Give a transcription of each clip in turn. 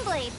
Windblade!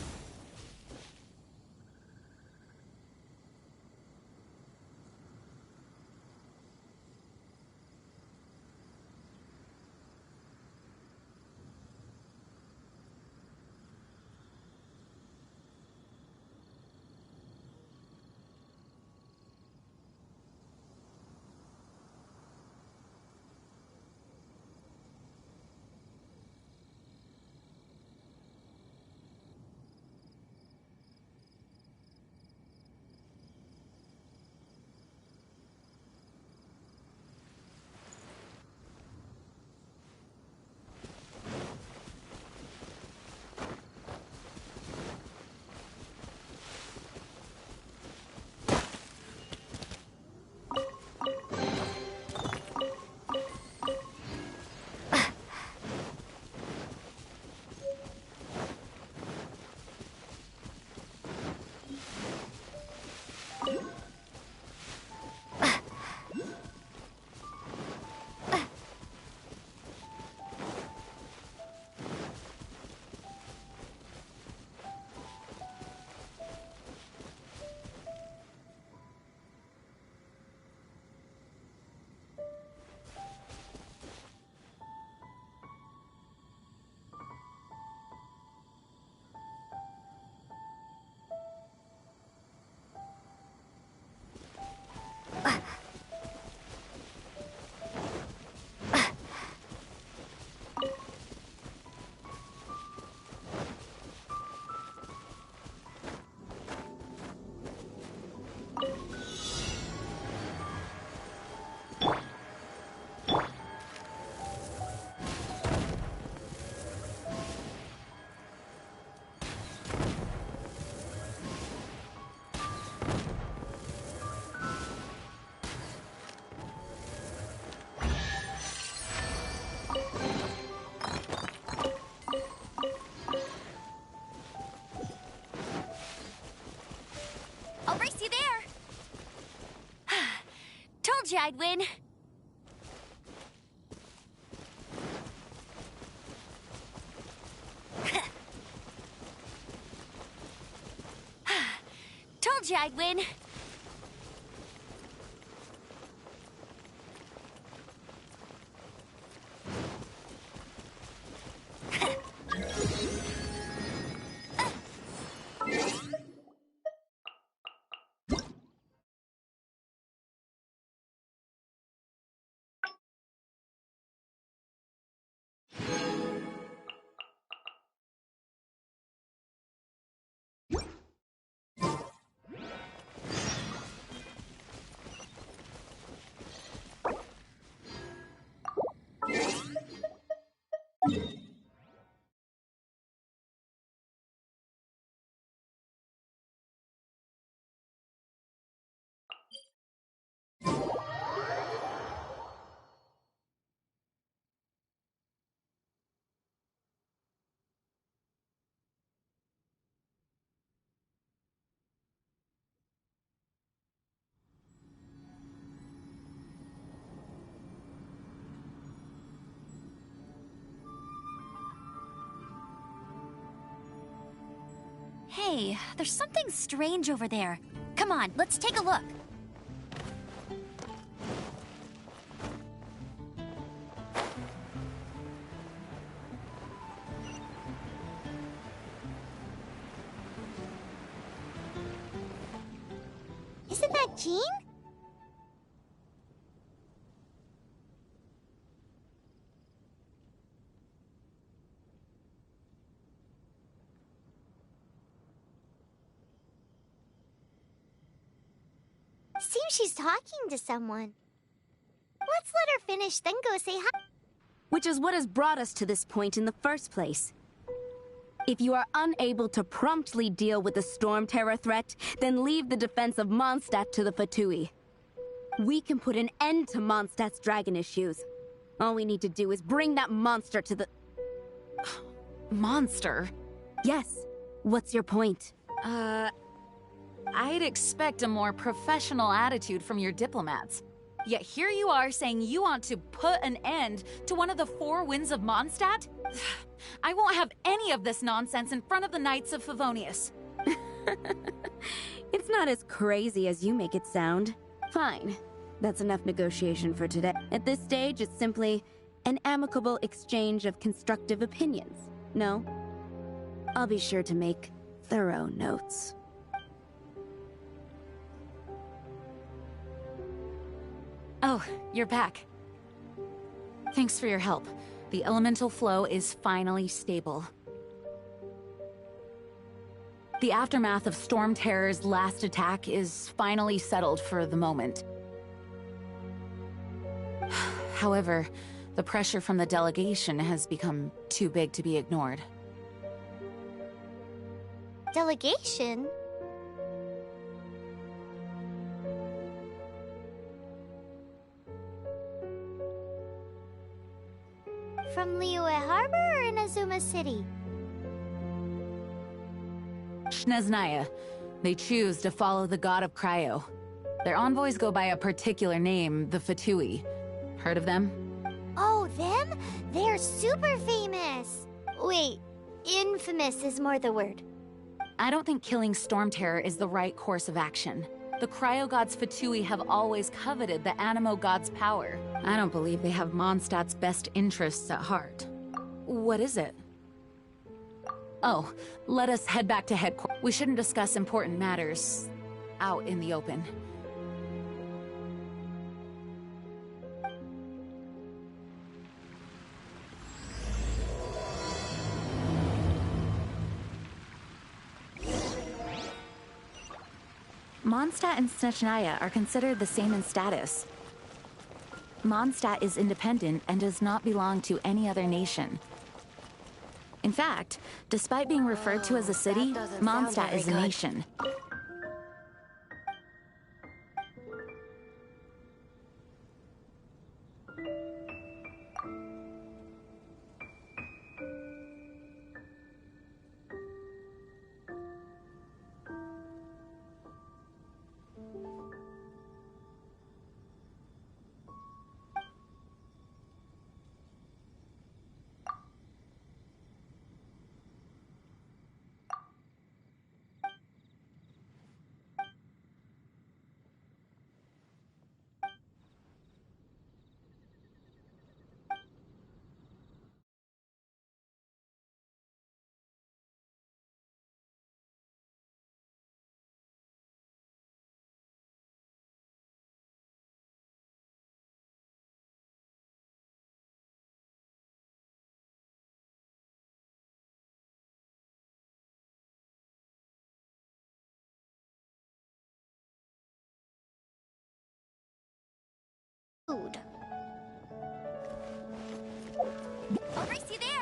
I'll race you there! Told you I'd win! Told you I'd win! Hey, there's something strange over there. Come on, let's take a look. Isn't that Jean? Seems she's talking to someone. Let's let her finish, then go say hi. Which is what has brought us to this point in the first place. If you are unable to promptly deal with the storm terror threat, then leave the defense of Mondstadt to the Fatui. We can put an end to Mondstadt's dragon issues. All we need to do is bring that monster to the... Monster? Yes. What's your point? I'd expect a more professional attitude from your diplomats. Yet here you are saying you want to put an end to one of the four winds of Mondstadt? I won't have any of this nonsense in front of the Knights of Favonius. It's not as crazy as you make it sound. Fine. That's enough negotiation for today. At this stage, it's simply an amicable exchange of constructive opinions. No? I'll be sure to make thorough notes. Oh, you're back. Thanks for your help. The elemental flow is finally stable. The aftermath of Storm Terror's last attack is finally settled for the moment. However, the pressure from the delegation has become too big to be ignored. Delegation? From Liyue Harbor or Inazuma City? Shneznaya. They choose to follow the god of Cryo. Their envoys go by a particular name, the Fatui. Heard of them? Oh, them? They're super famous! Wait, infamous is more the word. I don't think killing Storm Terror is the right course of action. The Cryo God's Fatui have always coveted the Animo God's power. I don't believe they have Mondstadt's best interests at heart. What is it? Oh, let us head back to headquarters. We shouldn't discuss important matters out in the open. Mondstadt and Snechnaya are considered the same in status. Mondstadt is independent and does not belong to any other nation. In fact, despite being referred to as a city, Mondstadt is a nation. Food. I'll race you there.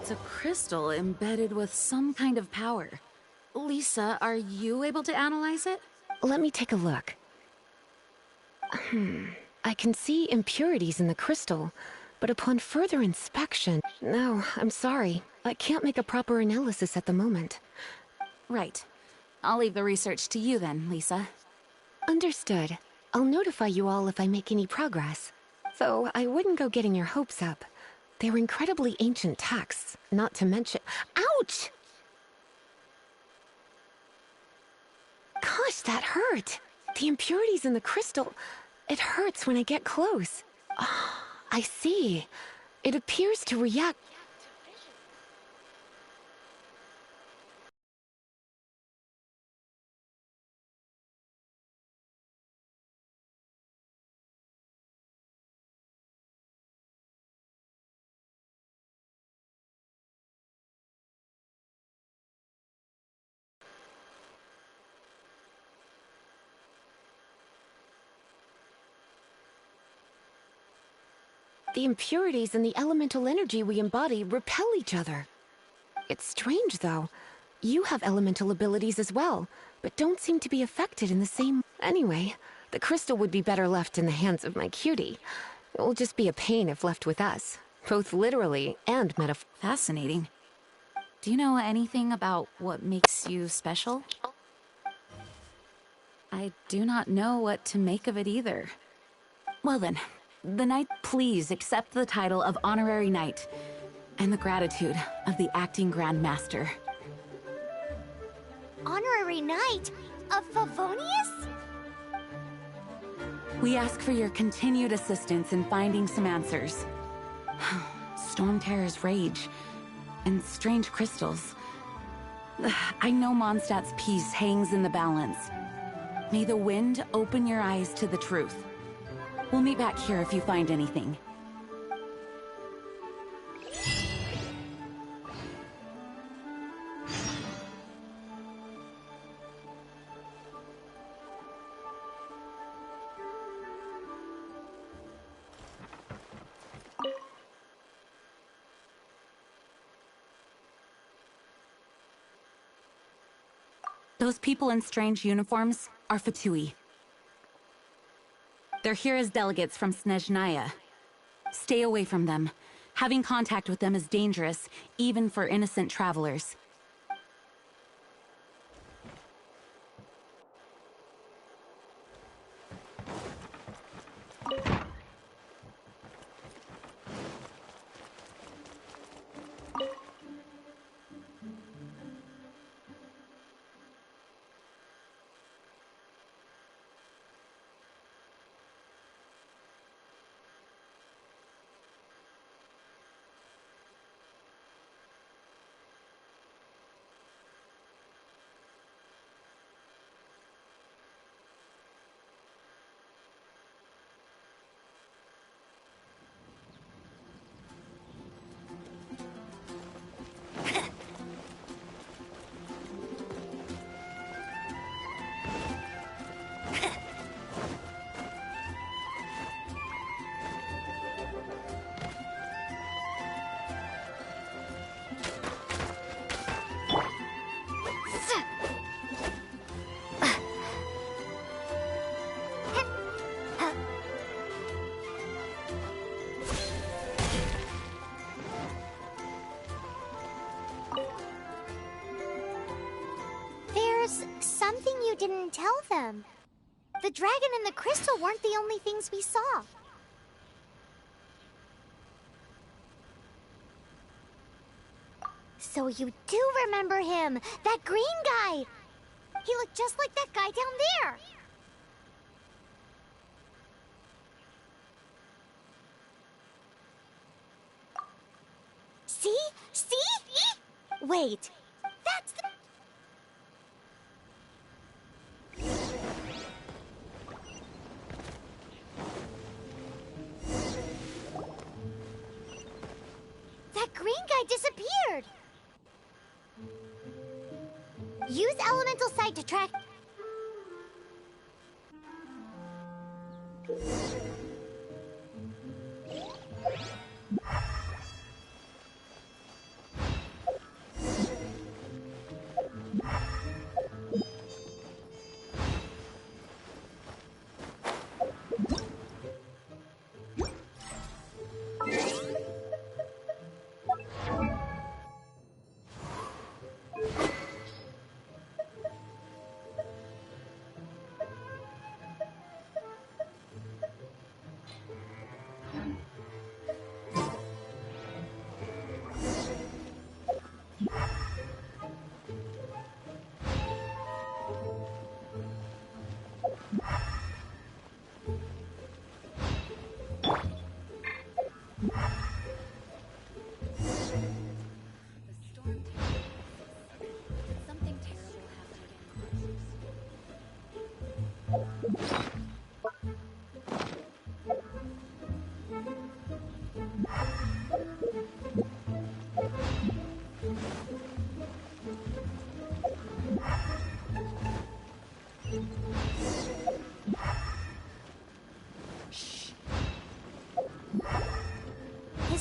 It's a crystal embedded with some kind of power. Lisa, are you able to analyze it? Let me take a look. I can see impurities in the crystal, but upon further inspection... No, I'm sorry. I can't make a proper analysis at the moment. Right. I'll leave the research to you then, Lisa. Understood. I'll notify you all if I make any progress. Though I wouldn't go getting your hopes up. They're incredibly ancient texts, not to mention... Ouch! Gosh, that hurt! The impurities in the crystal... It hurts when I get close. Ah, I see. It appears to react... The impurities and the elemental energy we embody repel each other. It's strange, though. You have elemental abilities as well, but don't seem to be affected in the same... Anyway, the crystal would be better left in the hands of my cutie. It will just be a pain if left with us, both literally and metaphorically. Fascinating. Do you know anything about what makes you special? I do not know what to make of it either. Well then, the knight, please accept the title of Honorary Knight, and the gratitude of the Acting Grand Master. Honorary Knight of Favonius? We ask for your continued assistance in finding some answers. Storm Terror's rage, and strange crystals. I know Mondstadt's peace hangs in the balance. May the wind open your eyes to the truth. We'll meet back here if you find anything. Those people in strange uniforms are Fatui. They're here as delegates from Snezhnaya. Stay away from them. Having contact with them is dangerous, even for innocent travelers. Something you didn't tell them. The dragon and the crystal weren't the only things we saw. So you do remember him, that green guy. He looked just like that guy down there. See? See? Wait, that's the... That green guy disappeared! Use elemental sight to track...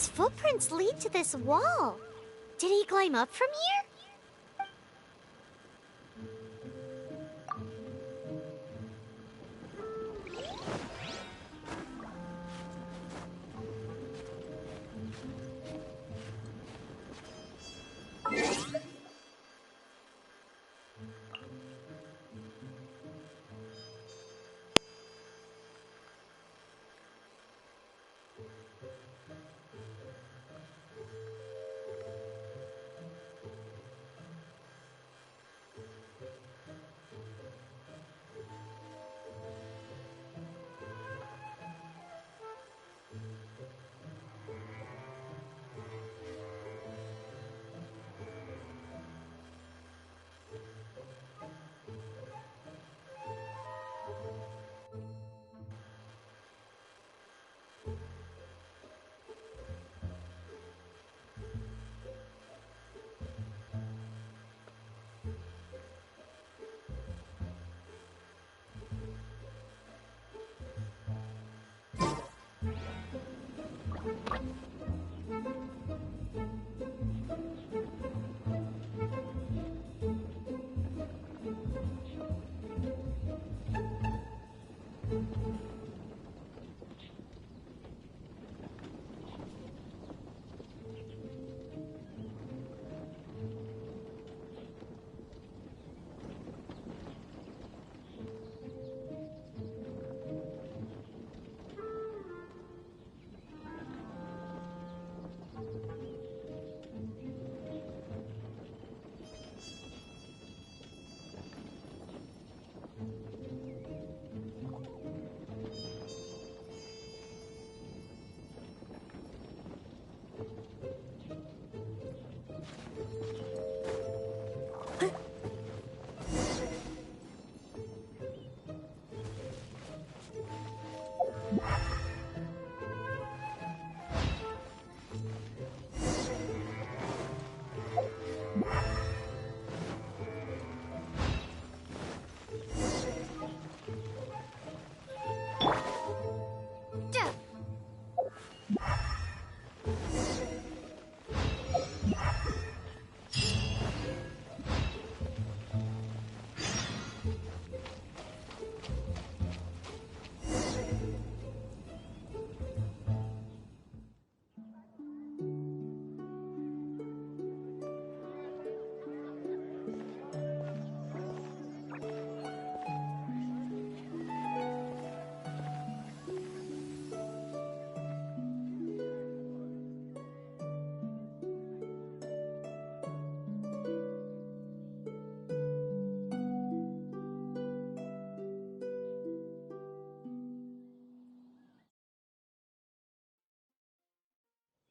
His footprints lead to this wall. Did he climb up from here?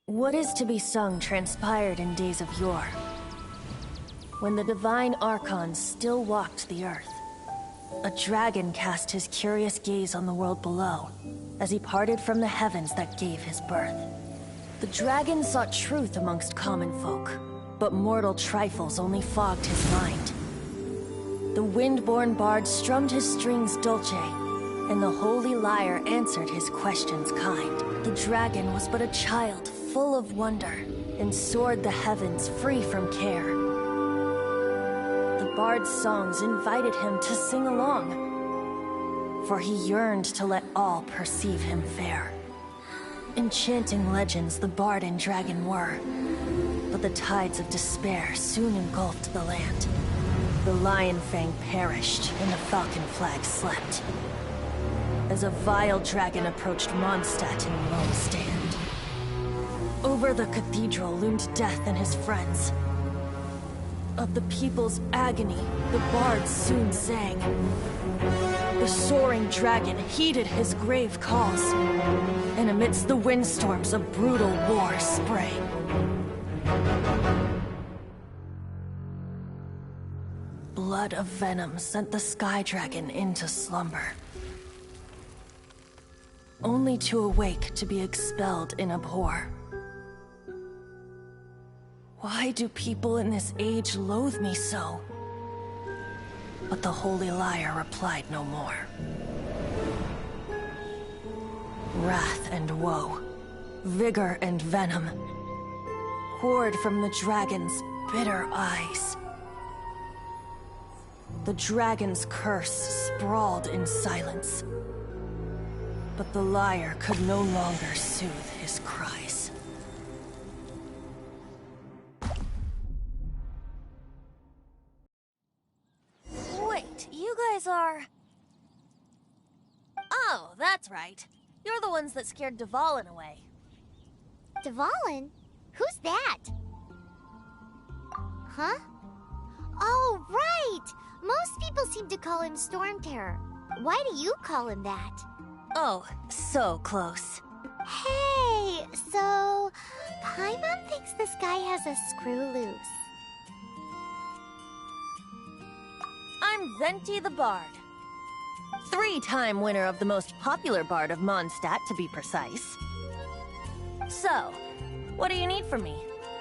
What is to be sung transpired in days of yore, when the divine archons still walked the earth. A dragon cast his curious gaze on the world below, as he parted from the heavens that gave his birth. The dragon sought truth amongst common folk, but mortal trifles only fogged his mind. The wind-born bard strummed his strings dulce, and the holy lyre answered his questions kind. The dragon was but a child, full of wonder, and soared the heavens free from care. The bard's songs invited him to sing along, for he yearned to let all perceive him fair. Enchanting legends the bard and dragon were, but the tides of despair soon engulfed the land. The lion fang perished, and the falcon flag slept, as a vile dragon approached Mondstadt in lone stand. Over the cathedral loomed death and his friends. Of the people's agony, the bard soon sang. The soaring dragon heeded his grave calls, and amidst the windstorms a brutal war sprang. Blood of venom sent the sky dragon into slumber, only to awake to be expelled in abhor. Why do people in this age loathe me so? But the holy lyre replied no more. Wrath and woe, vigor and venom poured from the dragon's bitter eyes. The dragon's curse sprawled in silence, but the liar could no longer soothe his cries. Wait, you guys are... Oh, that's right. You're the ones that scared Dvalin away. Dvalin? Who's that? Huh? Oh, right! Most people seem to call him Storm Terror. Why do you call him that? Oh, so close. Hey, so... Paimon thinks this guy has a screw loose. I'm Venti the Bard. 3-time winner of the most popular bard of Mondstadt, to be precise. So, what do you need from me?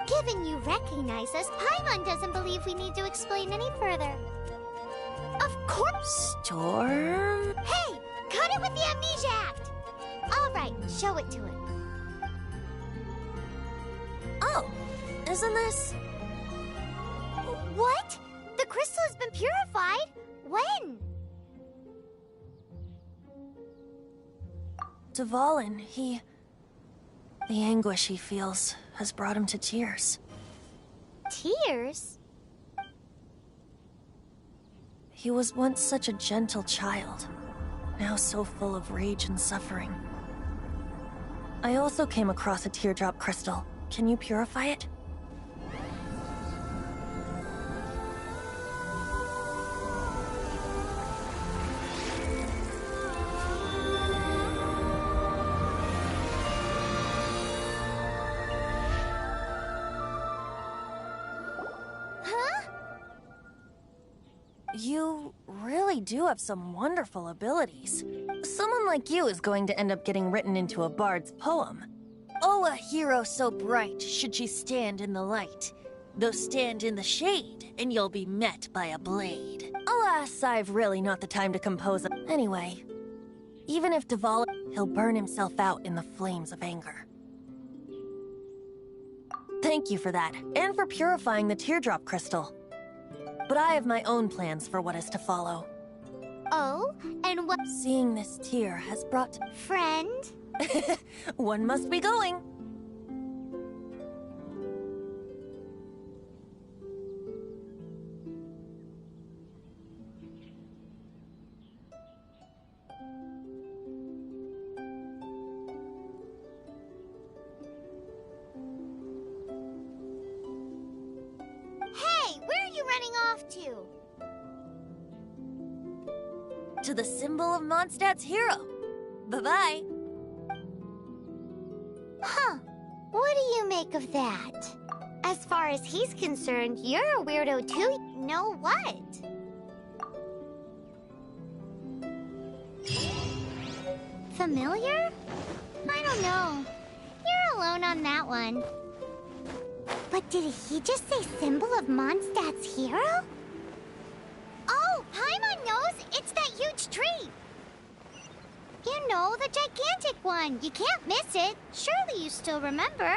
Given you recognize us, Paimon doesn't believe we need to explain any further. Of course! Storm? Hey! Cut it with the Amnesia Act! Alright, show it to him. Oh, isn't this... What? The crystal has been purified? When? Dvalin, the anguish he feels has brought him to tears. Tears? He was once such a gentle child, now so full of rage and suffering. I also came across a teardrop crystal. Can you purify it? You really do have some wonderful abilities. Someone like you is going to end up getting written into a bard's poem. Oh, a hero so bright should she stand in the light. Though stand in the shade, and you'll be met by a blade. Alas, I've really not the time to compose a... Anyway, even if Dvalin, he'll burn himself out in the flames of anger. Thank you for that, and for purifying the teardrop crystal. But I have my own plans for what is to follow. Oh? And what... Seeing this tear has brought... Friend? One must be going. Hey, where are you running off to? To the symbol of Mondstadt's hero. Bye-bye. Huh. What do you make of that? As far as he's concerned, you're a weirdo too. Know what? Familiar? I don't know. You're alone on that one. But did he just say symbol of Mondstadt's hero? Oh, Paimon knows! It's that huge tree! You know, the gigantic one. You can't miss it. Surely you still remember.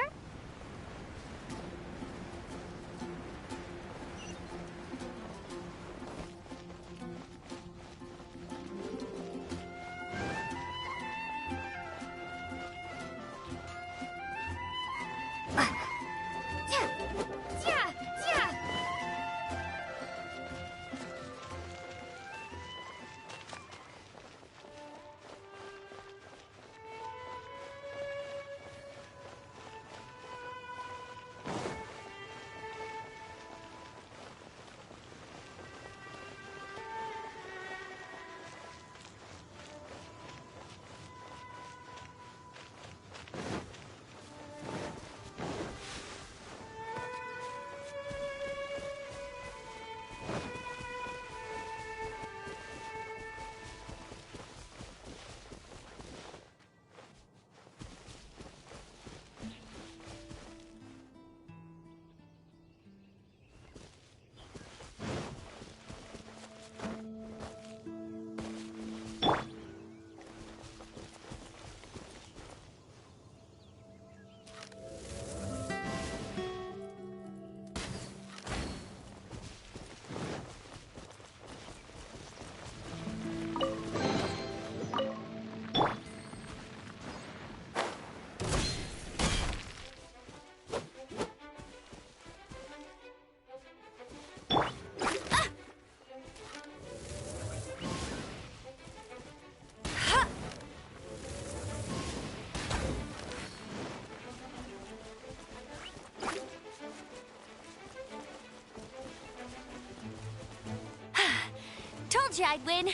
Told you I'd win.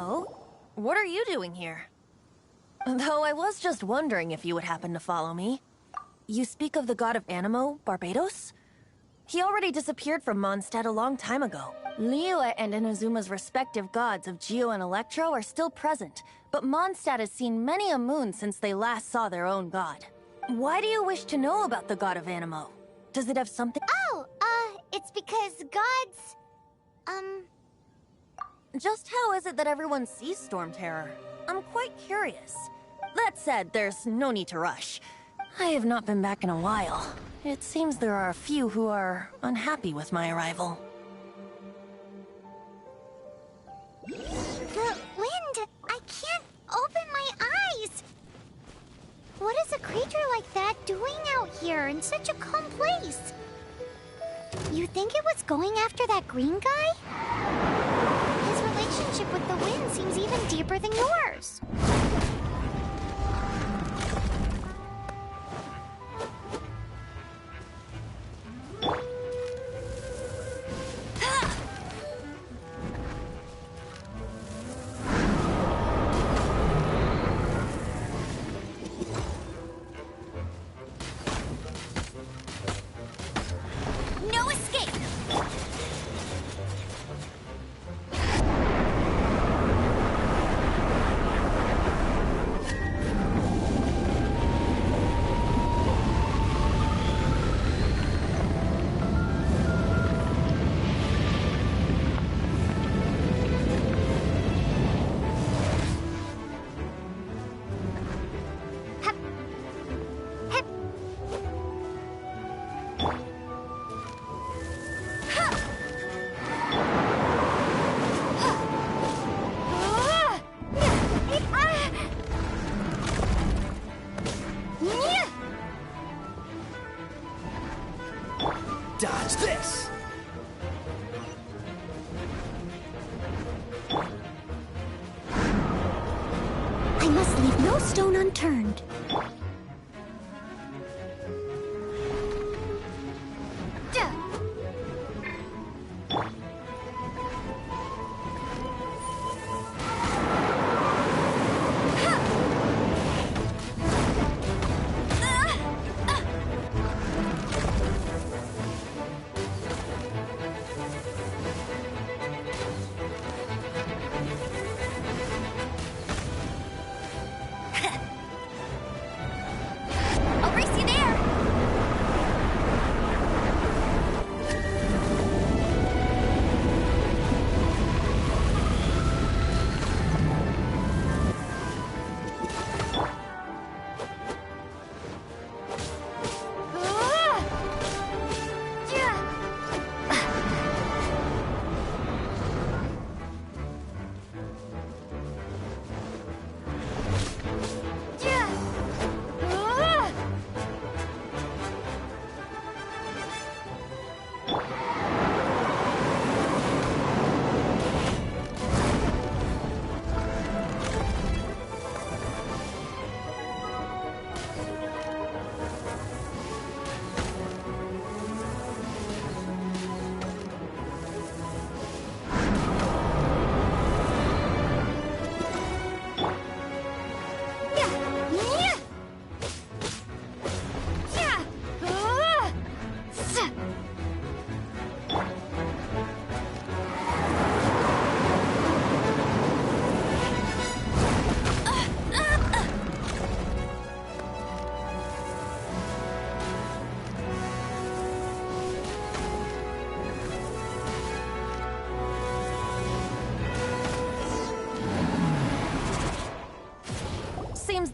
Oh? What are you doing here? Though I was just wondering if you would happen to follow me. You speak of the god of Animo, Barbados? He already disappeared from Mondstadt a long time ago. Liyue and Inazuma's respective gods of Geo and Electro are still present, but Mondstadt has seen many a moon since they last saw their own god. Why do you wish to know about the god of Animo? Does it have something— Oh, it's because gods... Just how is it that everyone sees Storm Terror? I'm quite curious. That said, there's no need to rush. I have not been back in a while. It seems there are a few who are unhappy with my arrival. The wind! I can't open my eyes! What is a creature like that doing out here in such a calm place? You think it was going after that green guy? His relationship with the wind seems even deeper than yours. No escape! Dodge this! I must leave no stone unturned.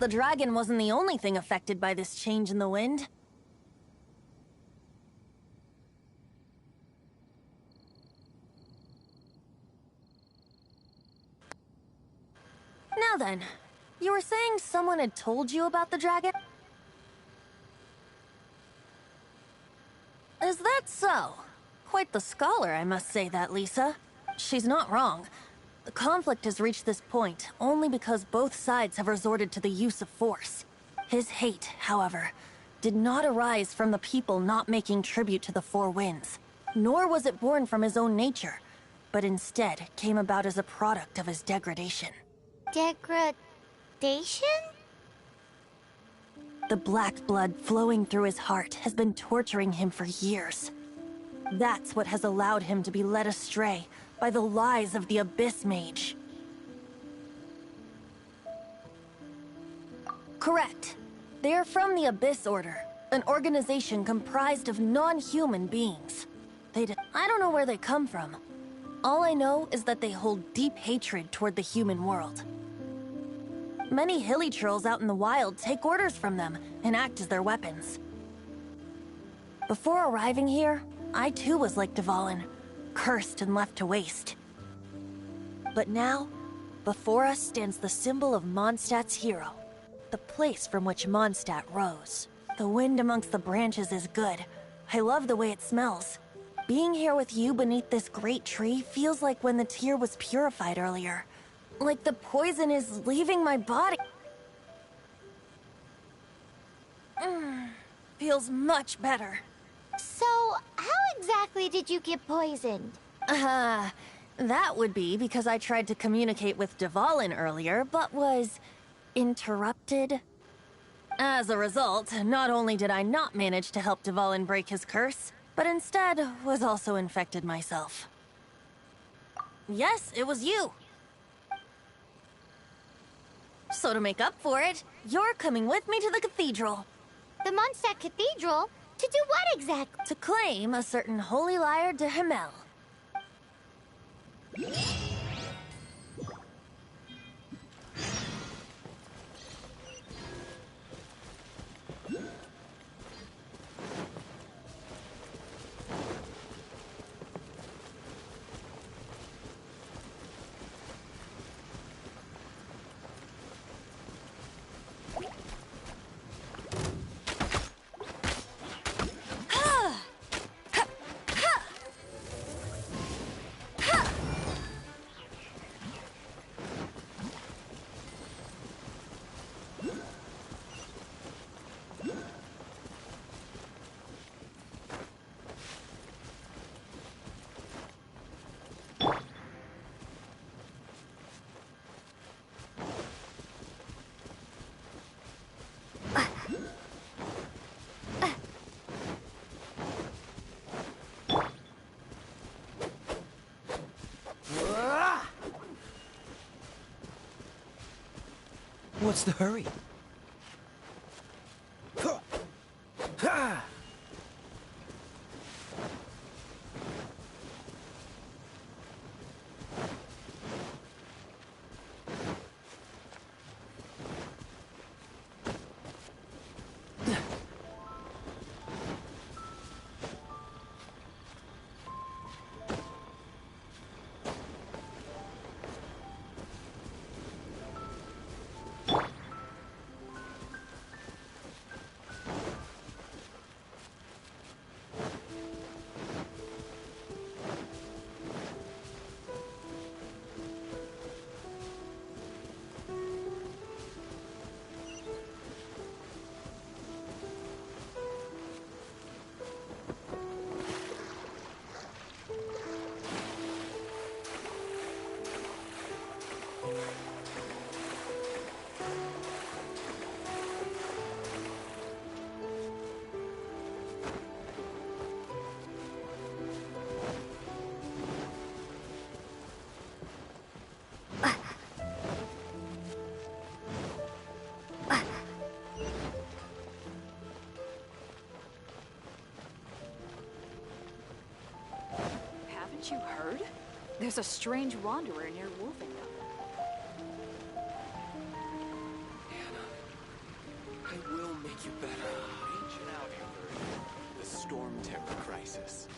the dragon wasn't the only thing affected by this change in the wind. Now then, you were saying someone had told you about the dragon? Is that so? Quite the scholar, I must say that, Lisa. She's not wrong. The conflict has reached this point only because both sides have resorted to the use of force. His hate, however, did not arise from the people not making tribute to the Four Winds, nor was it born from his own nature, but instead came about as a product of his degradation. Degradation? The black blood flowing through his heart has been torturing him for years. That's what has allowed him to be led astray by the lies of the Abyss Mage. Correct. They are from the Abyss Order, an organization comprised of non-human beings. I don't know where they come from. All I know is that they hold deep hatred toward the human world. Many hilly trolls out in the wild take orders from them and act as their weapons. Before arriving here, I too was like Dvalin, cursed and left to waste. But now, before us stands the symbol of Mondstadt's hero, the place from which Mondstadt rose. The wind amongst the branches is good. I love the way it smells. Being here with you beneath this great tree feels like when the tear was purified earlier. Like the poison is leaving my body. Feels much better. So, how exactly did you get poisoned? That would be because I tried to communicate with Dvalin earlier, but was interrupted. As a result, not only did I not manage to help Dvalin break his curse, but instead was also infected myself. Yes, it was you. So to make up for it, you're coming with me to the cathedral. The Mondstadt Cathedral? To do what exactly? To claim a certain holy lyre de Himmel. What's the hurry? Haven't you heard? There's a strange wanderer near Wolfenham. You better. Reach out, Uber. The Storm Terror crisis.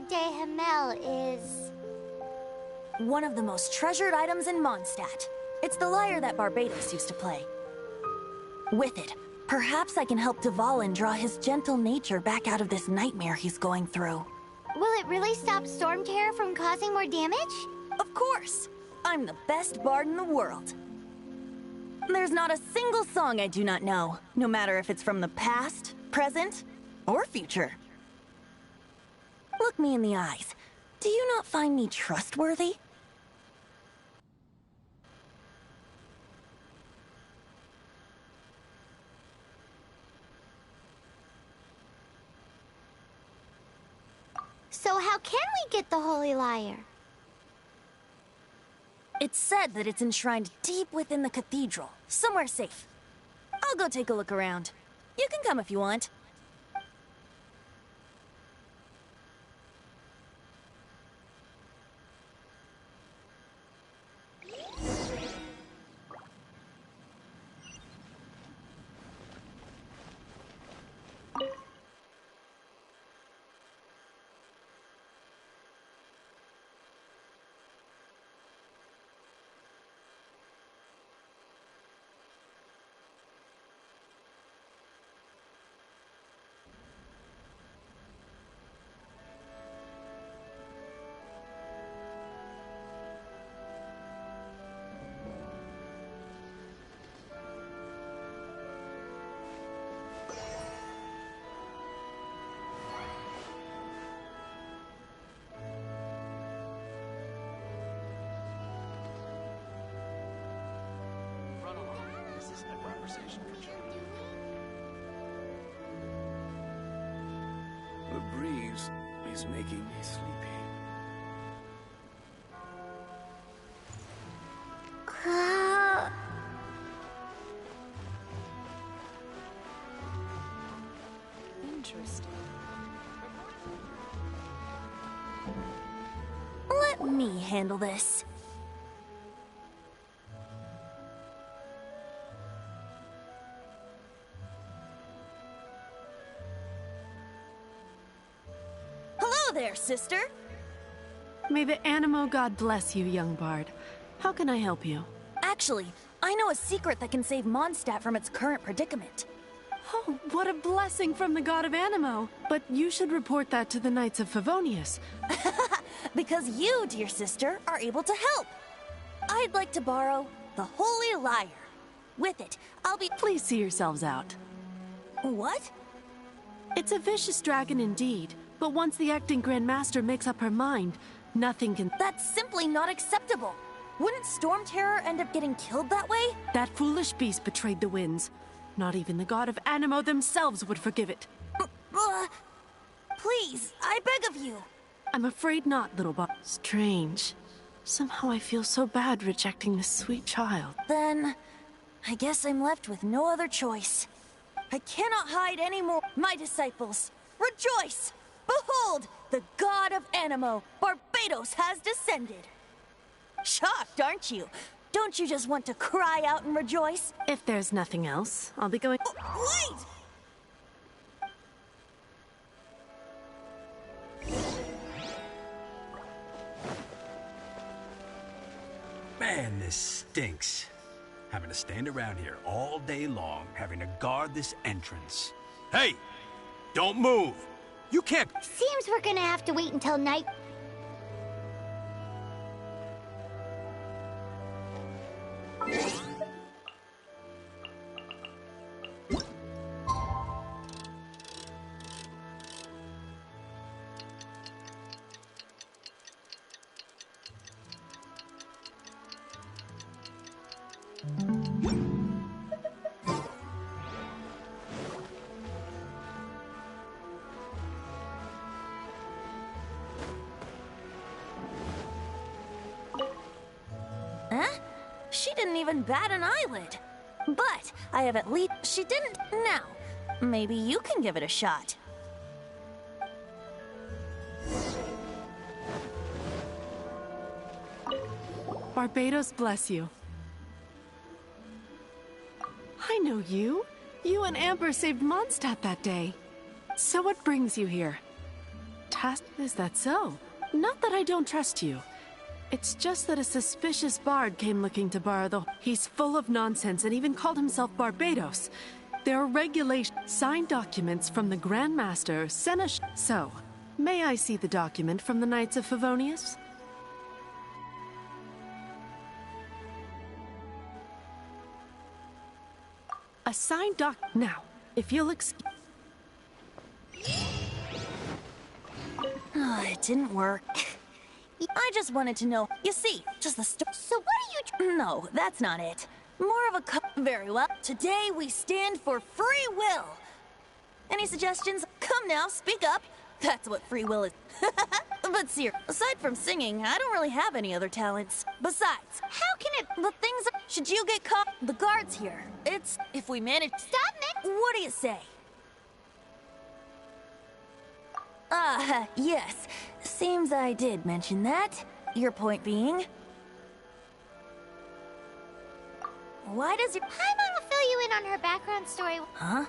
De Himmel is... one of the most treasured items in Mondstadt. It's the lyre that Barbados used to play. With it, perhaps I can help Dvalin draw his gentle nature back out of this nightmare he's going through. Will it really stop Storm Terror from causing more damage? Of course! I'm the best bard in the world. There's not a single song I do not know, no matter if it's from the past, present, or future. Look me in the eyes. Do you not find me trustworthy? So how can we get the Holy Lyre? It's said that it's enshrined deep within the cathedral, somewhere safe. I'll go take a look around. You can come if you want. The breeze is making me sleepy. Interesting. Let me handle this. Hello there, sister. May the Animo God bless you, young bard. How can I help you? Actually, I know a secret that can save Mondstadt from its current predicament. Oh, what a blessing from the god of Animo. But you should report that to the Knights of Favonius. Because you, dear sister, are able to help. I'd like to borrow the Holy Lyre. With it, I'll be— Please see yourselves out. What? It's a vicious dragon indeed, but once the acting Grand Master makes up her mind, nothing can— That's simply not acceptable. Wouldn't Storm Terror end up getting killed that way? That foolish beast betrayed the winds. Not even the god of Animo themselves would forgive it. Please, I beg of you. I'm afraid not, little bot. Strange. Somehow I feel so bad rejecting this sweet child. Then, I guess I'm left with no other choice. I cannot hide anymore. My disciples, rejoice! Behold, the god of Animo, Barbados, has descended. Shocked, aren't you? Don't you just want to cry out and rejoice? If there's nothing else, I'll be going. Wait! Man, this stinks. Having to stand around here all day long, having to guard this entrance. Hey! Don't move! You can't... Seems we're gonna have to wait until night. Huh? She didn't even bat an eyelid. But I have at least... She didn't. Now, maybe you can give it a shot. Barbados bless you. I know you. You and Amber saved Mondstadt that day. So what brings you here? Is that so? Not that I don't trust you. It's just that a suspicious bard came looking to borrow the... He's full of nonsense and even called himself Barbados. There are signed documents from the Grand Master, Senesh... So, may I see the document from the Knights of Favonius? A signed doc... Now, if you'll excuse... It didn't work. I just wanted to know. You see, just the So what are you... No, that's not it. More of a Very well. Today we stand for free will. Any suggestions? Come now, speak up. That's what free will is. But seriously, aside from singing, I don't really have any other talents. Besides, how can it... The things... Should you get caught... The guards here. It's... If we manage... Stop it! What do you say? Yes. Seems I did mention that. Your point being... Why does your... Paimon will fill you in on her background story. Huh?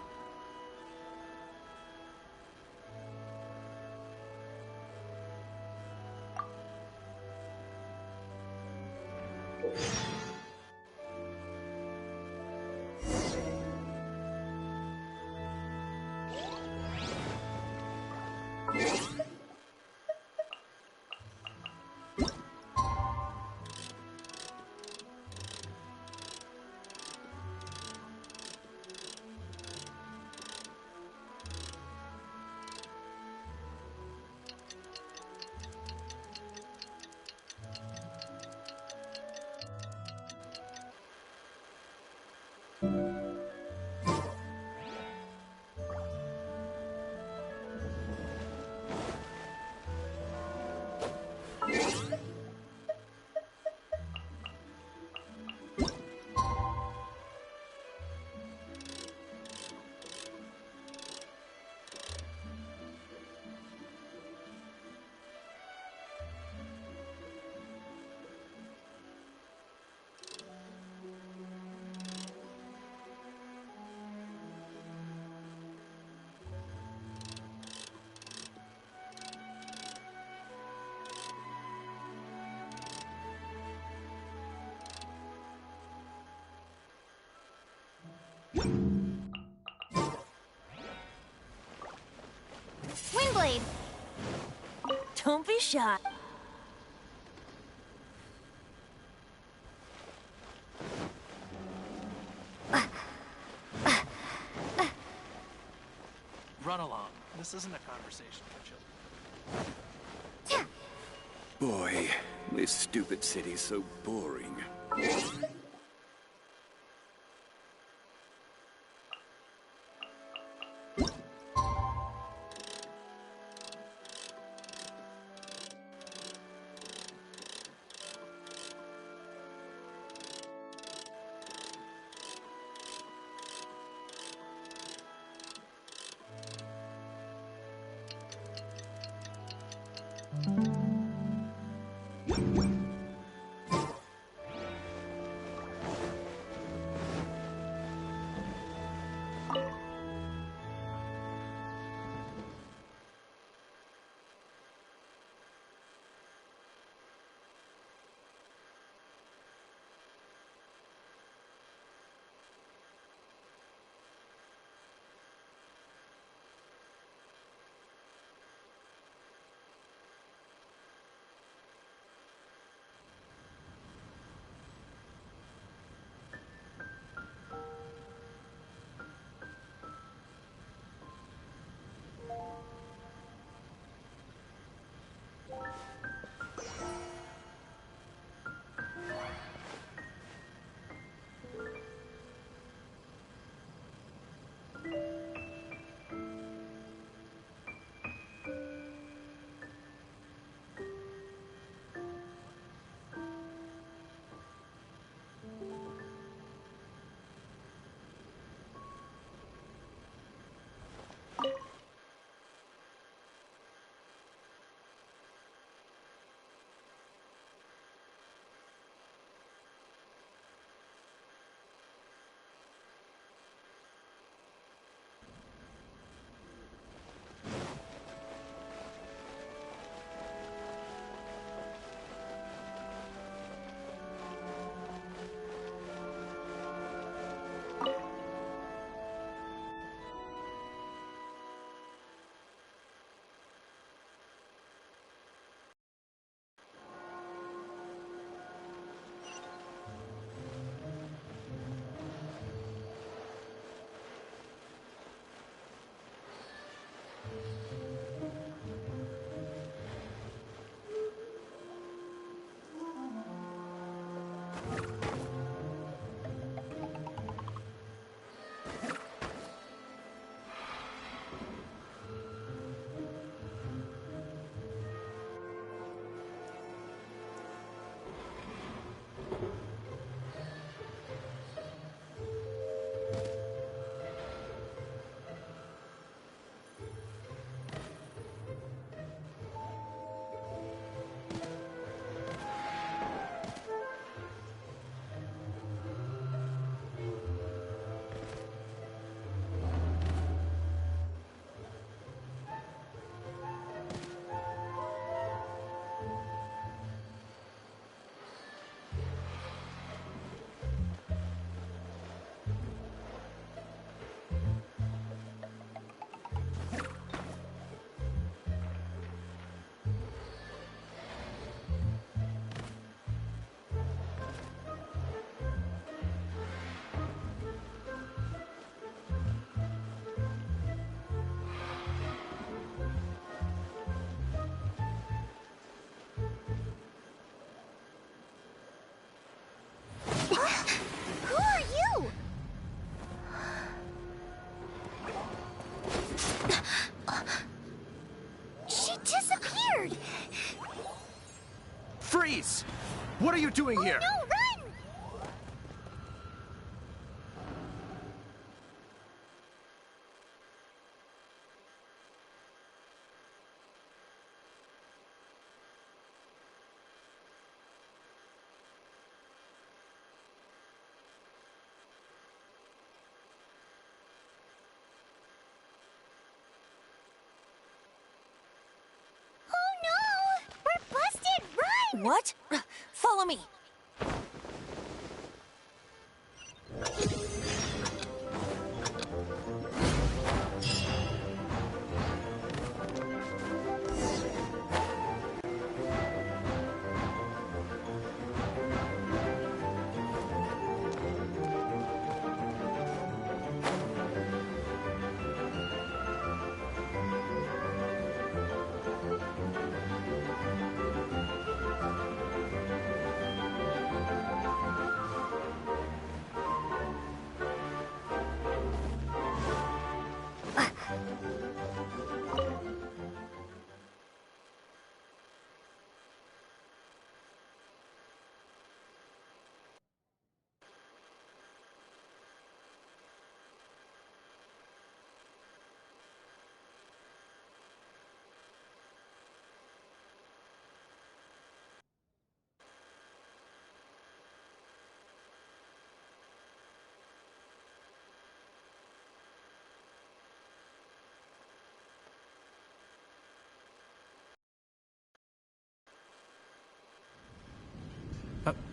Windblade! Don't be shy. Run along. This isn't a conversation for children. Boy, This stupid city's so boring. Who are you? She disappeared! Freeze! What are you doing here? No, run! Oh no! We're busted! Run! What? Follow me.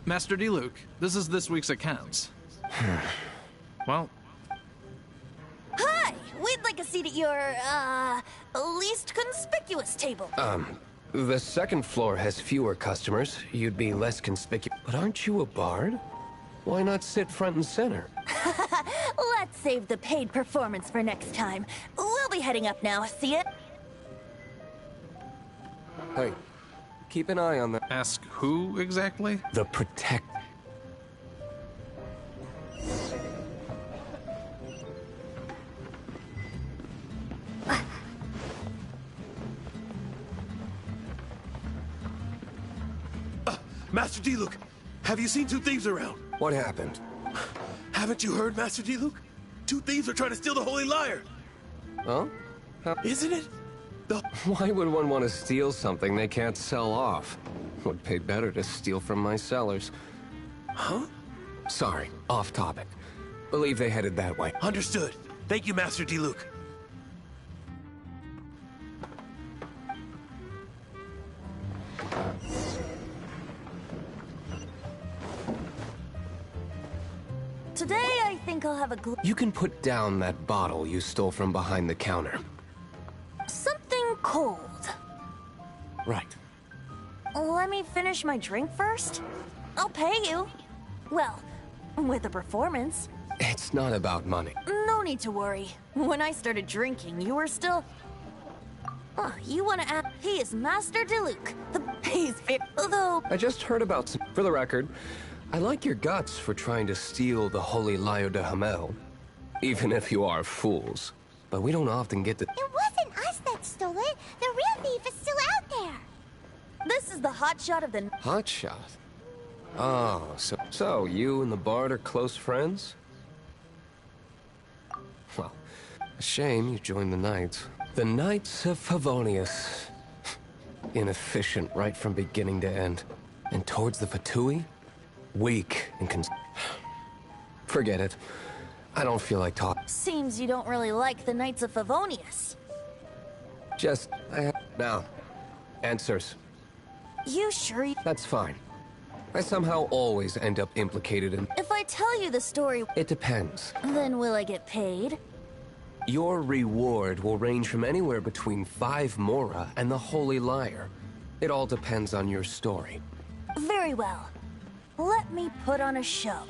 Master D. Luke, this is this week's accounts. Well, Hi! We'd like a seat at your, least conspicuous table. The second floor has fewer customers. You'd be less conspicuous. But aren't you a bard? Why not sit front and center? Let's save the paid performance for next time. We'll be heading up now, see it? Hey, keep an eye on the... ask who exactly? The protect... Master D. Luke, have you seen two thieves around? What happened? Haven't you heard, Master D. Luke? Two thieves are trying to steal the Holy Lyre. Huh? Isn't it? Why would one want to steal something they can't sell off? Would pay better to steal from my sellers. Huh? Sorry, off topic. Believe they headed that way. Understood. Thank you, Master D. Luke. Today, I think I'll have a You can put down that bottle you stole from behind the counter. something cold. Right. Let me finish my drink first. I'll pay you. Well, with a performance. It's not about money. No need to worry. When I started drinking, you were still... Oh, you wanna ask? He is Master D. Luke. He's although... I just heard about... For the record, I like your guts for trying to steal the Holy Lyre de Hamel. Even if you are fools. But we don't often get to... It wasn't us that stole it. The real thief is still out there. This is the hotshot of the... Hotshot? Oh, so you and the Bard are close friends? Well, a shame you joined the Knights. The Knights of Favonius. Inefficient right from beginning to end. And towards the Fatui? Weak and Forget it. I don't feel like talking. Seems you don't really like the Knights of Favonius. Now, answers. You sure you... That's fine. I somehow always end up implicated in... If I tell you the story... It depends. Then will I get paid? Your reward will range from anywhere between 5 Mora and the Holy Lyre. It all depends on your story. Very well. Let me put on a show.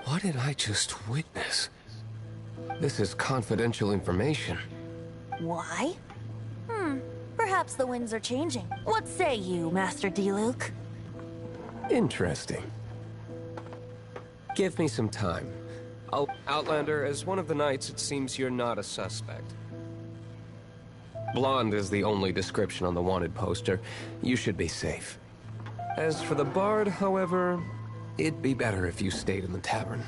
What did I just witness? This is confidential information. Why? Perhaps the winds are changing. What say you, Master D. Luke? Interesting. Give me some time. Outlander, as one of the Knights, it seems you're not a suspect. Blonde is the only description on the wanted poster. You should be safe. As for the Bard, however, it'd be better if you stayed in the tavern.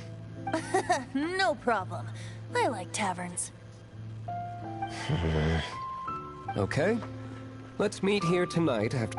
No problem. I like taverns. Okay. Let's meet here tonight after...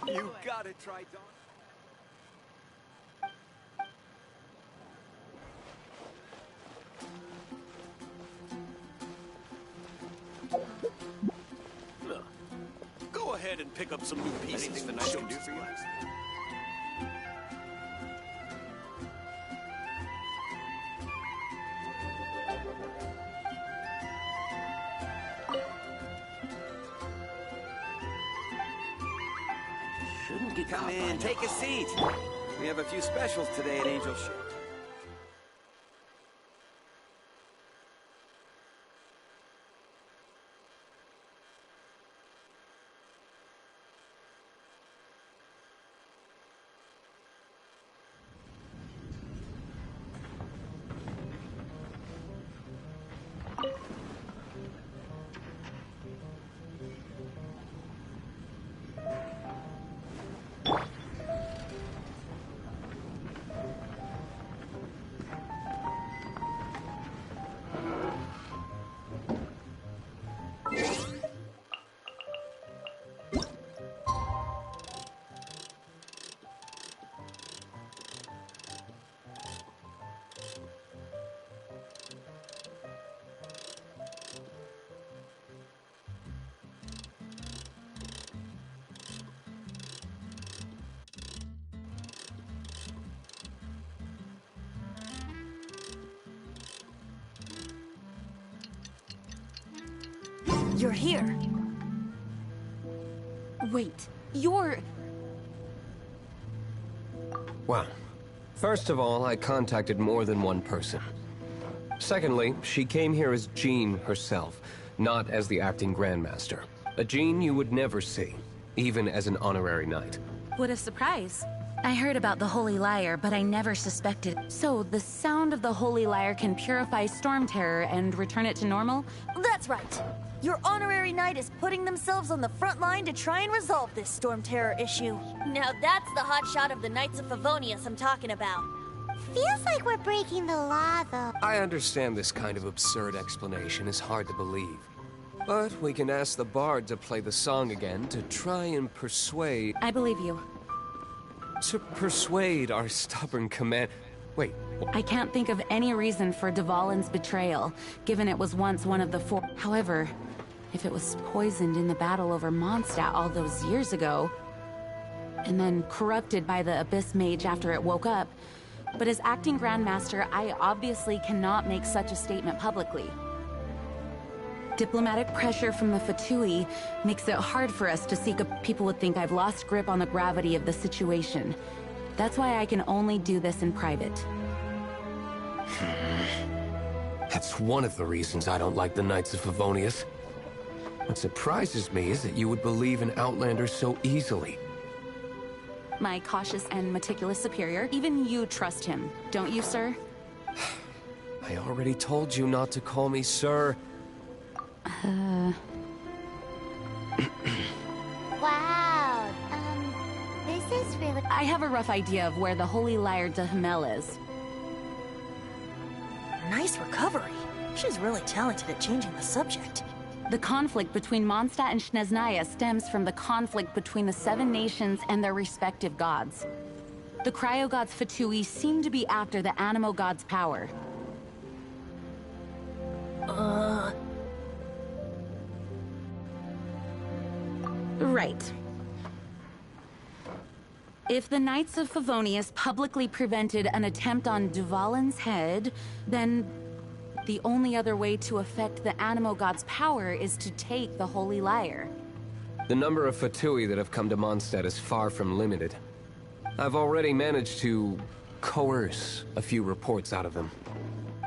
You gotta try Dawn. Go ahead and pick up some new pieces. Anything the knight can do for you? Shouldn't get Come in, take a seat. We have a few specials today at Angel Ship. You're here. Wait, you're... Well, first of all, I contacted more than one person. Secondly, she came here as Jean herself, not as the acting Grandmaster. A Jean you would never see, even as an honorary knight. What a surprise. I heard about the Holy Lyre, but I never suspected. So, the sound of the Holy Lyre can purify Storm Terror and return it to normal? That's right. Your honorary knight is putting themselves on the front line to try and resolve this Storm Terror issue. Now that's the hotshot of the Knights of Favonius I'm talking about. Feels like we're breaking the law, though. I understand this kind of absurd explanation is hard to believe. But we can ask the bard to play the song again to try and persuade... I believe you. To persuade our stubborn command... Wait... I can't think of any reason for Dvalin's betrayal, given it was once one of the four. However, if it was poisoned in the battle over Mondstadt all those years ago, and then corrupted by the Abyss Mage after it woke up, but as acting Grandmaster, I obviously cannot make such a statement publicly. Diplomatic pressure from the Fatui makes it hard for us to seek a... People would think I've lost grip on the gravity of the situation. That's why I can only do this in private. That's one of the reasons I don't like the Knights of Favonius. What surprises me is that you would believe in Outlanders so easily. My cautious and meticulous superior, even you trust him, don't you, sir? I already told you not to call me sir. Wow, this is really... I have a rough idea of where the Holy Lyre de Himmel is. Nice recovery. She's really talented at changing the subject. The conflict between Mondstadt and Snezhnaya stems from the conflict between the Seven Nations and their respective gods. The cryo-gods Fatui seem to be after the Animo god's power. Right. If the Knights of Favonius publicly prevented an attempt on Dvalin's head, then the only other way to affect the Animo god's power is to take the Holy Lyre. The number of Fatui that have come to Mondstadt is far from limited. I've already managed to coerce a few reports out of them.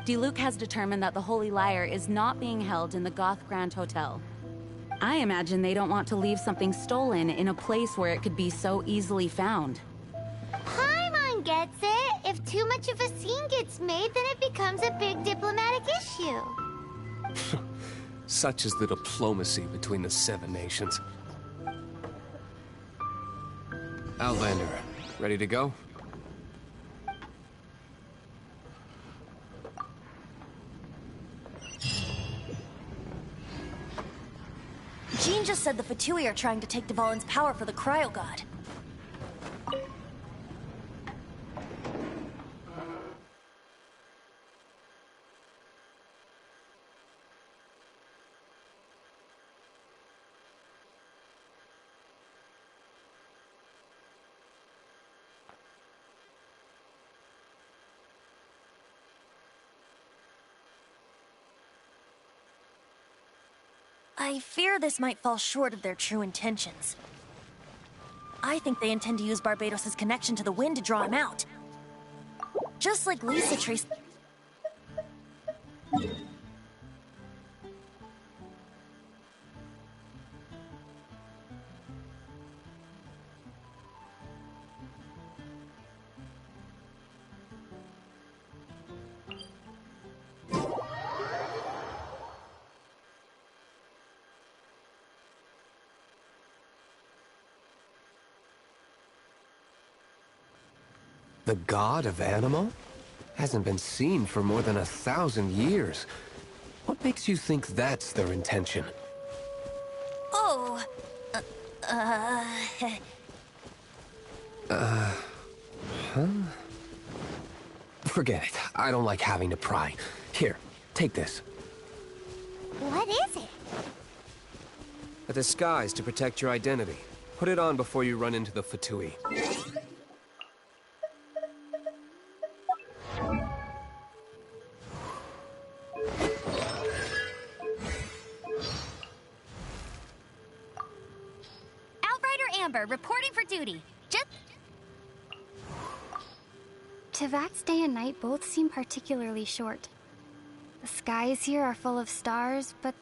Diluc has determined that the Holy Lyre is not being held in the Goth Grand Hotel. I imagine they don't want to leave something stolen in a place where it could be so easily found. Paimon gets it. If too much of a scene gets made, then it becomes a big diplomatic issue. Such is the diplomacy between the Seven Nations. Outlander, ready to go? Jean just said the Fatui are trying to take Dvalin's power for the Cryo God. I fear this might fall short of their true intentions. I think they intend to use Barbados' connection to the wind to draw him out. Just like Lisa traced... The god of Animo? Hasn't been seen for more than 1,000 years. What makes you think that's their intention? Oh... Huh? Forget it. I don't like having to pry. Here, take this. What is it? A disguise to protect your identity. Put it on before you run into the Fatui. Reporting for duty. Tevat's day and night both seem particularly short. The skies here are full of stars, but...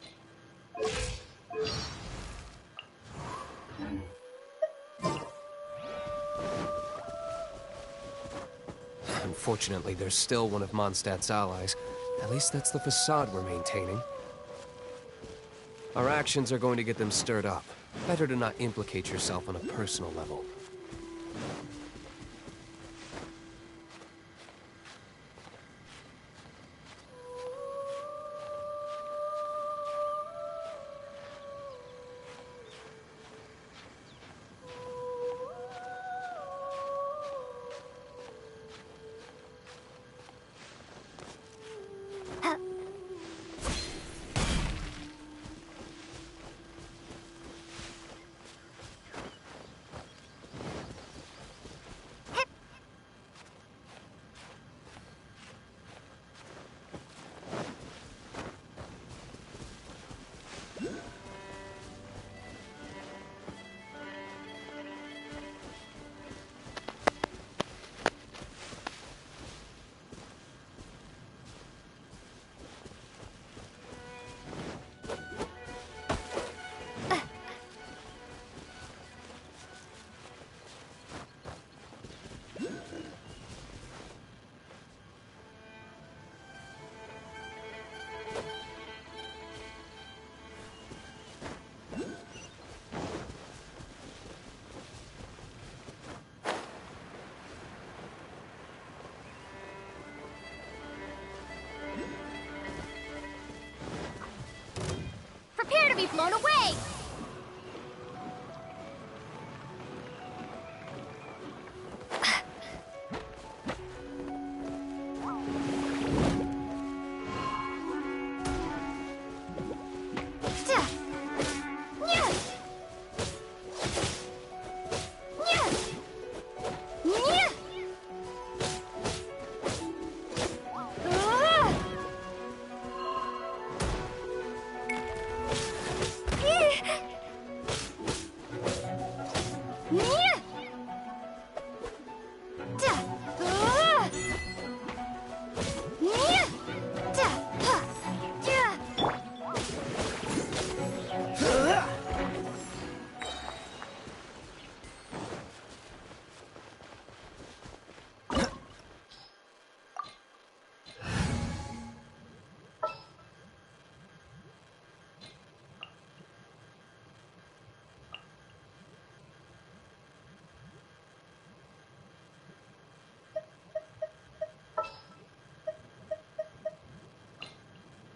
Unfortunately, there's still one of Mondstadt's allies. At least that's the facade we're maintaining. Our actions are going to get them stirred up. Better to not implicate yourself on a personal level.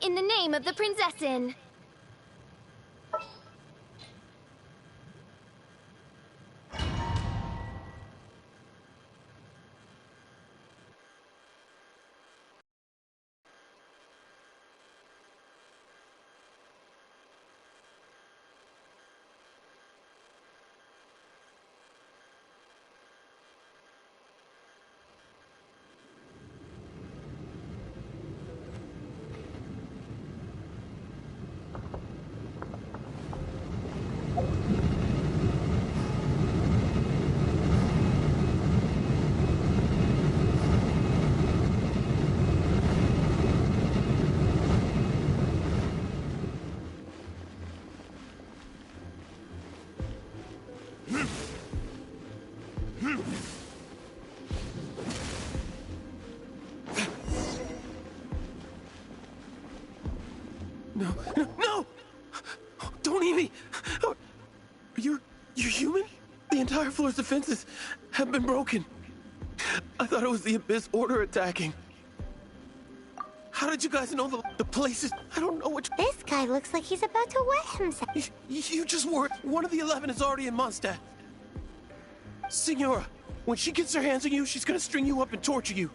in the name of the Prinzessin. No! Don't eat me! You're human? The entire floor's defenses have been broken. I thought it was the Abyss Order attacking. How did you guys know the places? I don't know which... This guy looks like he's about to wet himself. You just wore one of the 11 is already in Mondstadt. Signora, when she gets her hands on you, she's gonna string you up and torture you.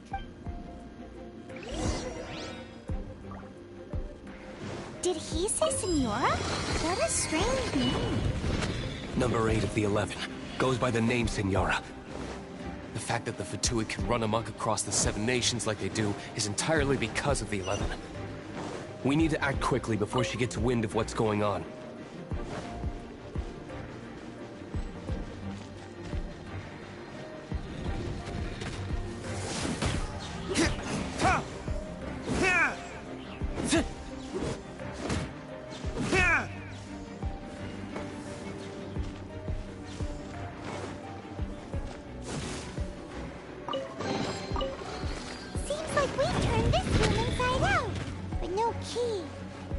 Did he say Senora? What a strange name. Number 8 of the 11 goes by the name Senora. The fact that the Fatui can run amok across the 7 nations like they do is entirely because of the 11. We need to act quickly before she gets wind of what's going on.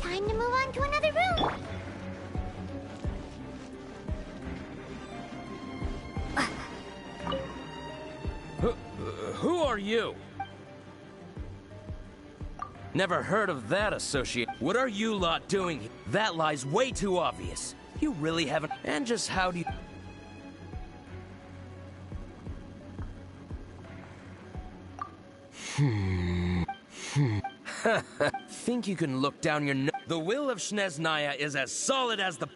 Time to move on to another room. Who are you? Never heard of that associate. What are you lot doing here? That lie's way too obvious. You really haven't. And just how do you... Think you can look down your nose? The will of Snezhnaya is as solid as the...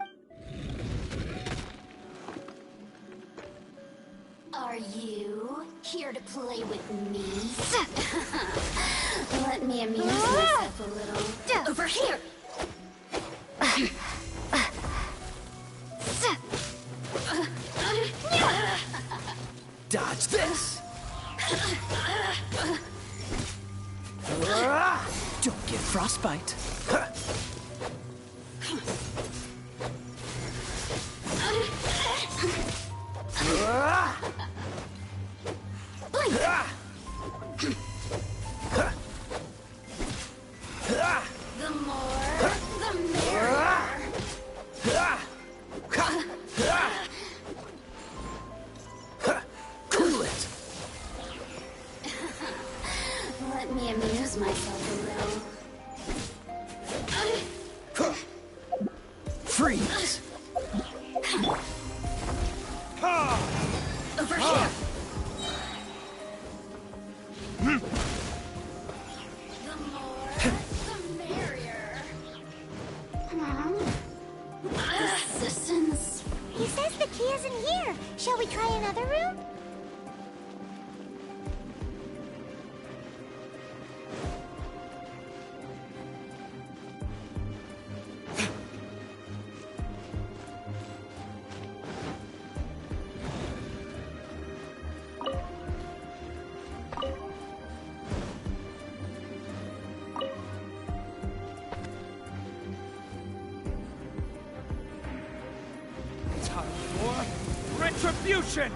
Are you here to play with me? Let me amuse myself a little. Over here! Dodge this! Don't get frostbite. The more, the merrier. Cool it! Let me amuse myself a little. Freeze! Over here! The more, the merrier. Assistance. He says the key isn't here. Shall we try another room? Time for retribution!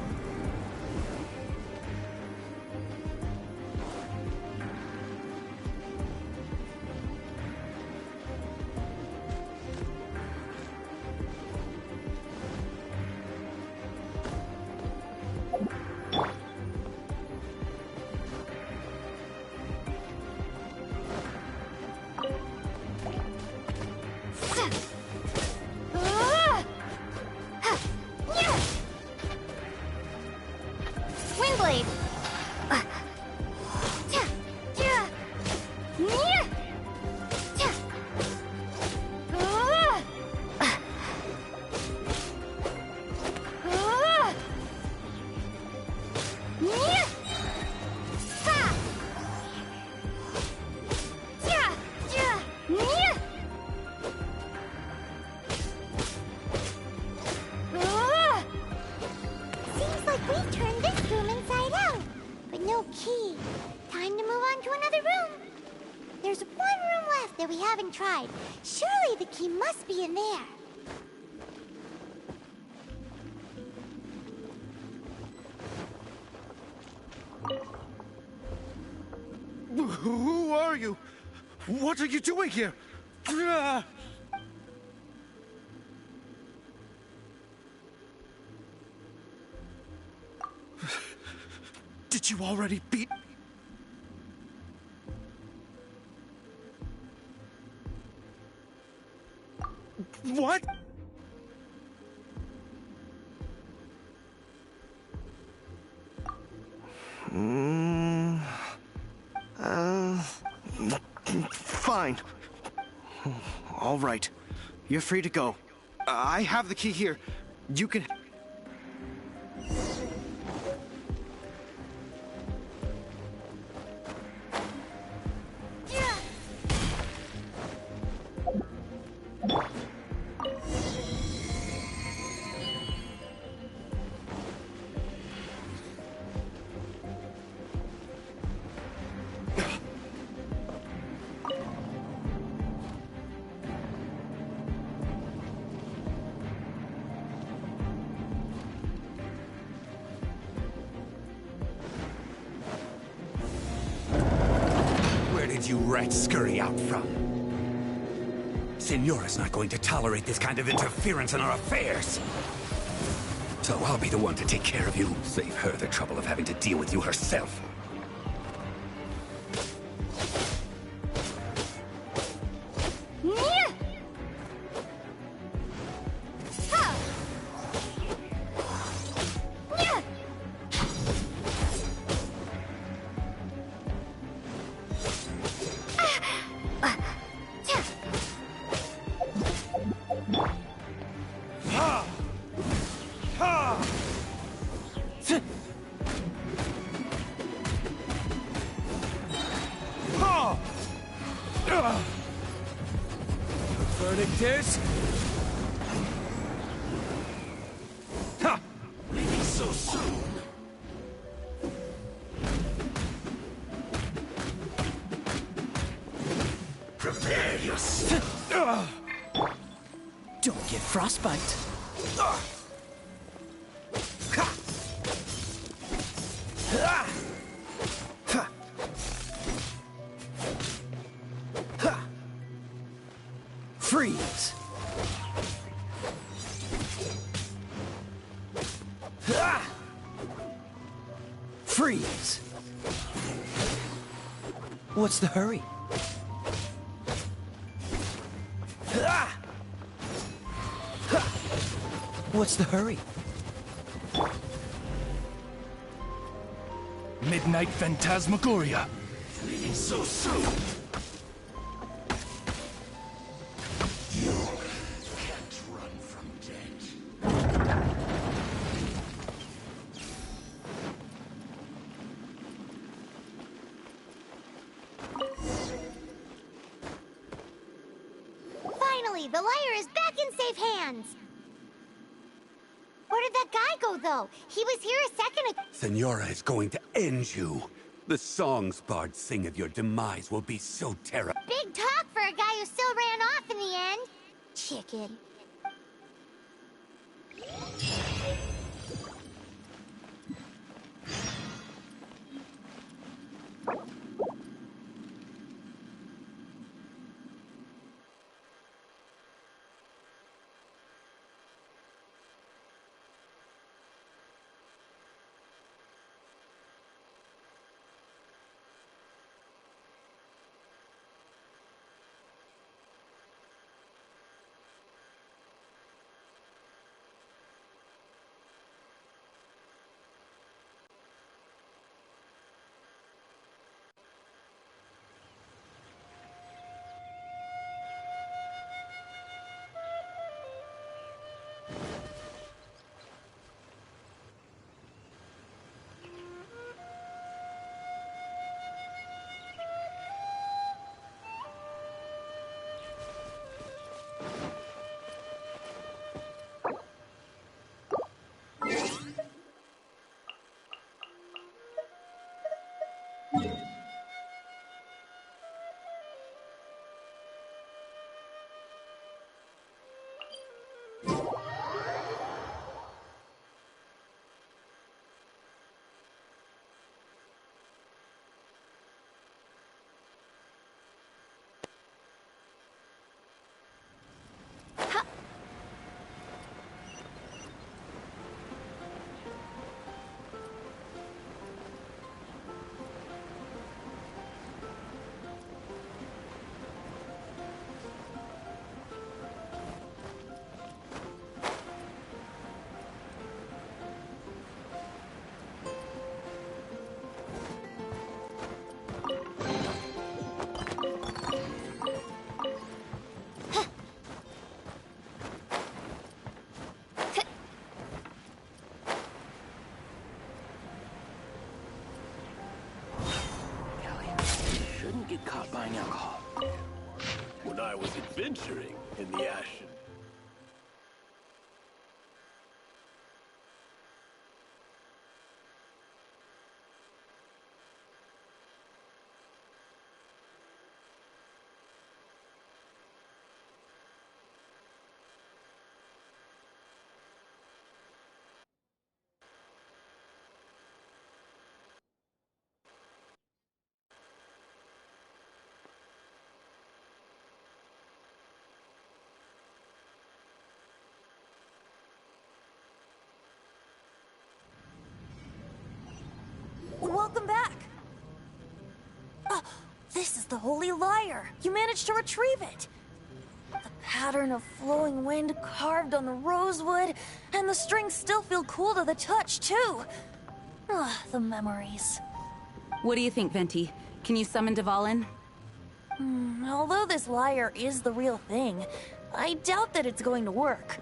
key. Time to move on to another room. There's one room left that we haven't tried. Surely the key must be in there. Who are you? What are you doing here? Did you already beat... What? Fine. All right. You're free to go. I have the key here. You can... Where did you rats scurry out from? Senora's not going to tolerate this kind of interference in our affairs. So I'll be the one to take care of you. Save her the trouble of having to deal with you herself. The verdict is... Ha! Leaving so soon. Prepare yourself. Don't get frostbite. Freeze! Freeze! What's the hurry? What's the hurry? Midnight Phantasmagoria. Leaving so soon. You can't run from death. Finally, the lyre is back in safe hands. Where did that guy go, though? He was here a second ago. Senora is going to end you. The songs bards sing of your demise will be so terrible. Big talk for a guy who still ran off in the end. Chicken. get caught buying alcohol. When I was adventuring in the Ashen. Welcome back! This is the Holy Lyre! You managed to retrieve it! The pattern of flowing wind carved on the rosewood, and the strings still feel cool to the touch, too! The memories. What do you think, Venti? Can you summon Dvalin? Although this lyre is the real thing, I doubt that it's going to work.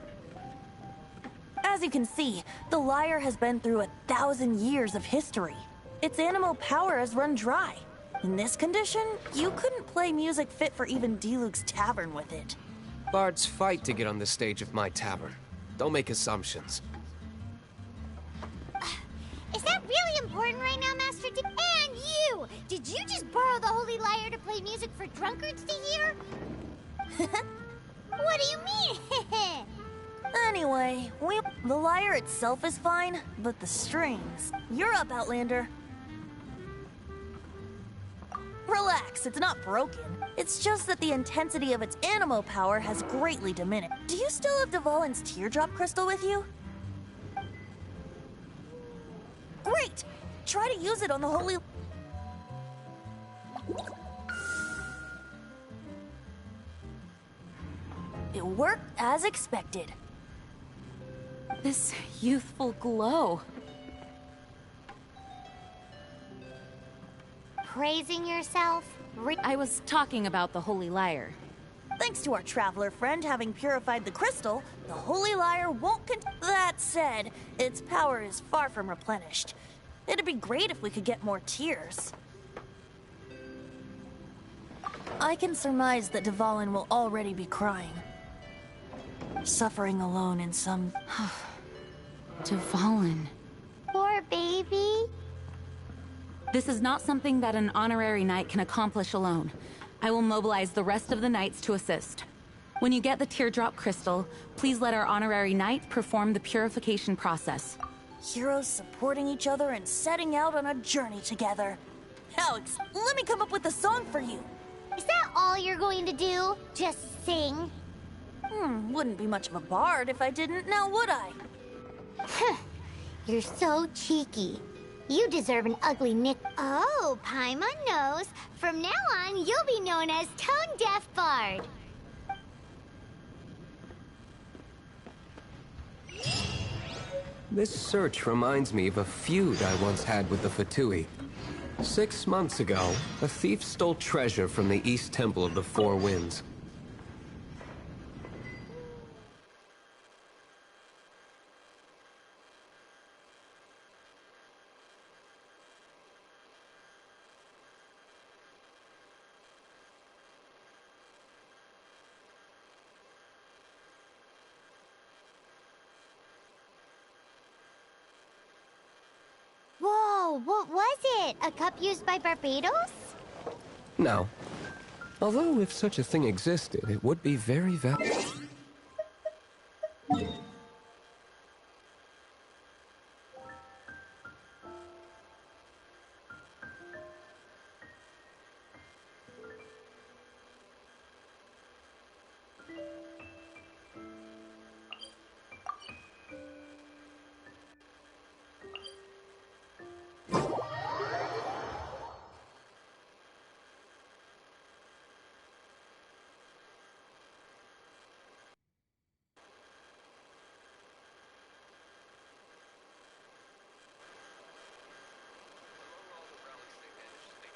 As you can see, the lyre has been through 1,000 years of history. Its animal power has run dry. In this condition, you couldn't play music fit for even Diluc's tavern with it. Bards fight to get on the stage of my tavern. Don't make assumptions. Is that really important right now, Master D? And you! Did you just borrow the Holy Lyre to play music for drunkards to hear? What do you mean? Anyway, the lyre itself is fine, but the strings... You're up, Outlander. Relax, it's not broken. It's just that the intensity of its animo power has greatly diminished. Do you still have Dvalin's teardrop crystal with you? Great! Try to use it on the holy... It worked as expected. This youthful glow. Praising yourself? I was talking about the Holy Lyre. Thanks to our traveler friend having purified the crystal, the Holy Lyre won't That said, its power is far from replenished. It'd be great if we could get more tears. I can surmise that Dvalin will already be crying. Suffering alone in some... Dvalin. Poor baby. This is not something that an honorary knight can accomplish alone. I will mobilize the rest of the knights to assist. When you get the teardrop crystal, please let our honorary knight perform the purification process. Heroes supporting each other and setting out on a journey together. Alex, let me come up with a song for you. Is that all you're going to do? Just sing? Wouldn't be much of a bard if I didn't, now would I? You're so cheeky. You deserve an ugly nick. Oh, Paimon knows. From now on, you'll be known as Tone Deaf Bard. This search reminds me of a feud I once had with the Fatui. 6 months ago, a thief stole treasure from the East Temple of the Four Winds. Whoa, what was it? A cup used by Barbados? No. Although if such a thing existed, it would be very valuable.